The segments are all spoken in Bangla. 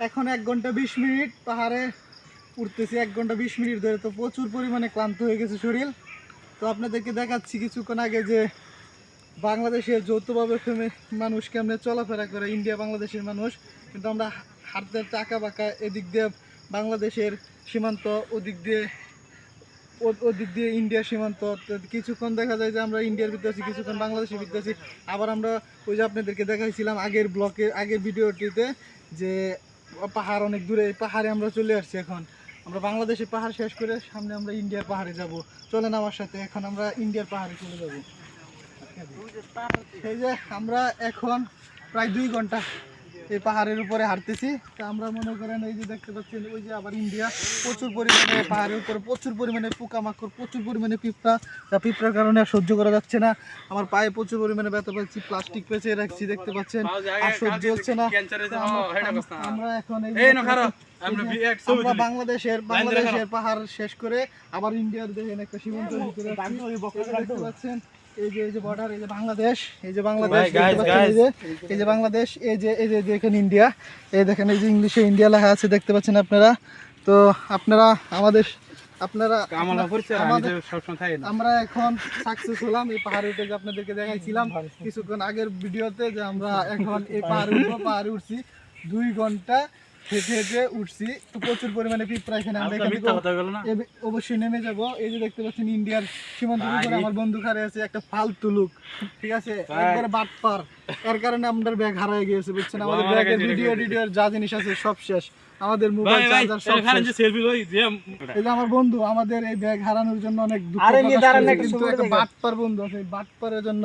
এখন 1 ঘন্টা 20 মিনিট পাহাড়ে উঠতেছি, 1 ঘন্টা 20 মিনিট ধরে। তো প্রচুর পরিমাণে ক্লান্ত হয়ে গেছে শরীর। তো আপনাদেরকে দেখাচ্ছি কিছুক্ষণ আগে যে বাংলাদেশের যৌথভাবে মানুষ কেমনে চলাফেরা করে, ইন্ডিয়া বাংলাদেশের মানুষ। কিন্তু আমরা হাঁটতে চাকা বাঁকা, এদিক দিয়ে বাংলাদেশের সীমান্ত, ওদিক দিয়ে ইন্ডিয়ার সীমান্ত। কিছুক্ষণ দেখা যায় যে আমরা ইন্ডিয়ার ভিতরে আছি, কিছুক্ষণ বাংলাদেশের ভিতরে আছি। আবার আমরা ওই যে আপনাদেরকে দেখাইছিলাম আগের ভিডিওটিতে যে পাহাড় অনেক দূরে, এই পাহাড়ে আমরা চলে আসছি। এখন আমরা বাংলাদেশের পাহাড় শেষ করে সামনে আমরা ইন্ডিয়ার পাহাড়ে যাব। চলেন আমার সাথে, এখন আমরা ইন্ডিয়ার পাহাড়ে চলে যাব। এই যে আমরা এখন প্রায় 2 ঘন্টা এই পাহাড়ের উপরে হাঁটতেছি। তা আমরা মনে করেন এই যে দেখতে পাচ্ছেন ওই যে আবার ইন্ডিয়া, প্রচুর পরিমাণে পাহাড়ের উপরে প্রচুর পরিমাণে পোকামাকড়, প্রচুর পরিমাণে পিঁপড়া। পিঁপড়ার কারণে আর সহ্য করা যাচ্ছে না, আমার পায়ে প্রচুর পরিমাণে ব্যথা পাচ্ছি। প্লাস্টিক পেঁচিয়ে রাখছি, দেখতে পাচ্ছেন, আর সহ্য হচ্ছে না। আমরা এখন আমরা বাংলাদেশের পাহাড় শেষ করে আবার ইন্ডিয়ার দেখেন একটা সীমান্তের ভিতরে দেখতে পাচ্ছেন। এই যে বর্ডার, এই যে বাংলাদেশ, এই যে বাংলাদেশ, এই যে বাংলাদেশ, এই যে দেখেন ইন্ডিয়া, এই দেখেন এই যে ইংলিশে ইন্ডিয়া লেখা আছে, দেখতে পাচ্ছেন আপনারা। তো আপনারা আমরা এখন সাকসেস হলাম এই পাহাড়ে উঠে, যে আপনাদেরকে দেখাইছিলাম কিছুক্ষণ আগের ভিডিওতে যে আমরা এখন এই পাহাড়ে উঠছি। 2 ঘন্টা হেঁটে হেঁটে উঠছি। তো প্রচুর পরিমাণে পিঁপড়া এখানে, আমরা অবশ্যই নেমে যাব। এই যে দেখতে পাচ্ছেন ইন্ডিয়ার সীমান্তের উপরে আমার বন্ধু খাড়ে আছে, একটা ফালতু লুক, ঠিক আছে, একবারে বাটপার। এর কারণে আমাদের ব্যাগ হারায় গিয়েছে, বুঝছেন। আমাদের ব্যাগের ভিডিও যা জিনিস আছে সব শেষ, আমাদের মোবাইল চার্জার সব শেষ। এই যে আমার বন্ধু আমাদের এই ব্যাগ হারানোর জন্য অনেক দুঃখ প্রকাশ করেছে, কিন্তু একটা বাটপার বন্ধু আছে, বাটপারের জন্য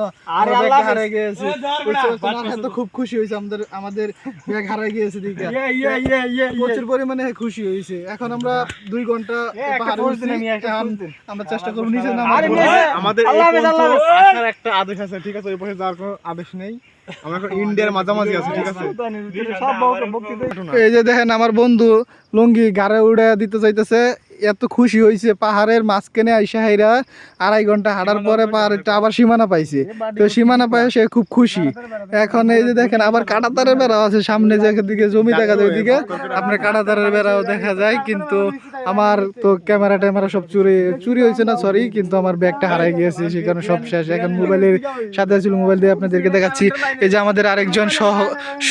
ব্যাগ হারিয়ে গিয়েছে। তো খুব খুশি হয়েছে আমাদের ব্যাগ হারিয়ে গিয়েছে দিকে, প্রচুর পরিমাণে খুশি হয়েছে। এখন আমরা 2 ঘন্টা পাহাড়ে উঠছি, আমরা চেষ্টা করব নিচে নামার। আমাদের আসার একটা আদেশ আছে, ঠিক আছে, ওই পাশে যাওয়ার কোনো আদেশ নেই, আমরা এখন ইন্ডিয়ার মাঝামাঝি আছি, ঠিক আছে। এই যে দেখেন আমার বন্ধু লুঙ্গি গাড়ে উড়ে দিতে চাইতেছে, এত খুশি হয়েছে। পাহাড়ের মাঝখানে আইসা হাইরা 2.5 ঘন্টা হাঁটার পরে পাহাড়টা আবার সীমানা পাইছে। তো সীমানা পায় সে খুব খুশি। এখন এই যে দেখেন আবার কাঁটাতারের বেড়াও আছে সামনে, যেদিকে জমি দেখা যায় ওইদিকে আপনার কাঁটাতারের বেড়াও দেখা যায়। কিন্তু আমার তো ক্যামেরা সব চুরি হয়েছে না, সরি, কিন্তু আমার ব্যাগটা হারাই গিয়েছে, সেখানে সব শেষ। এখন মোবাইলের সাথে ছিল, মোবাইল দিয়ে আপনাদেরকে দেখাচ্ছি। এই যে আমাদের আরেকজন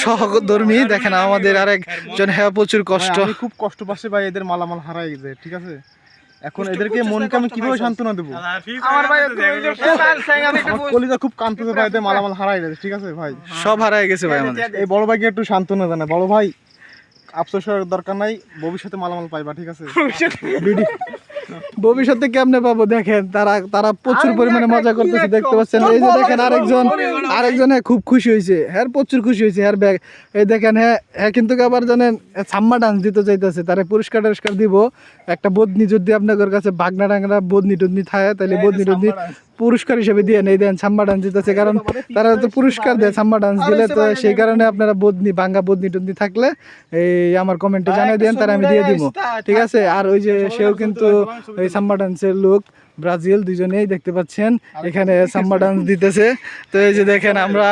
সহধর্মী, দেখেন আমাদের আরেকজন, হ্যাঁ প্রচুর কষ্ট, খুব কষ্ট পাচ্ছে ভাই, এদের মালামাল হারাই গেছে, ঠিক আছে। এখন এদেরকে মনকে আমি কিভাবে সান্ত্বনা দেবো? আমার ভাই কলিজা খুব কাঁদতেছে ভাই, এদের মালামাল হারাই গেছে, ঠিক আছে ভাই, সব হারাই গেছে ভাই। আমাদের এই বড় ভাইকে একটু সান্ত্বনা জানা, বড় ভাই আফসোসের দরকার নাই, ভবিষ্যতে মালামাল পাইবা, ঠিক আছে। ভবিষ্যতে কেমনে পাবো দেখেন, তারা প্রচুর পরিমাণে মজা করতেছে, দেখতে পাচ্ছেন। এই যে দেখেন আরেকজন খুব খুশি হয়েছে, হ্যাঁ প্রচুর খুশি হয়েছে, হ্যাঁ ব্যাগ। এই দেখেন হ্যাঁ কিন্তু আবার জানেন সাম্মা ডান্স দিতে চাইতেছে, তারা পুরস্কার দিব একটা বদনি, যদি আপনাদের কাছে বাগনা ডাংরা বদনি টদনি থাকে তাহলে বদনি টদনি পুরস্কার হিসেবে দিয়ে নেই, দেন সাম্মা ডান্স দিতেছে, কারণ তারা তো পুরস্কার দেয় সাম্মা ডান্স দিলে। তো সেই কারণে আপনারা বাঙ্গা বদনি টদনি থাকলে এই আমার কমেন্টে জানিয়ে দেন, তারা আমি দিয়ে দিব, ঠিক আছে। আর ওই যে সেও কিন্তু এই সাম্বা ডান্সের লোক, ব্রাজিল, দুজনেই দেখতে পাচ্ছেন এখানে সাম্বা ডান্স দিতেছে। তো এই যে দেখেন আমরা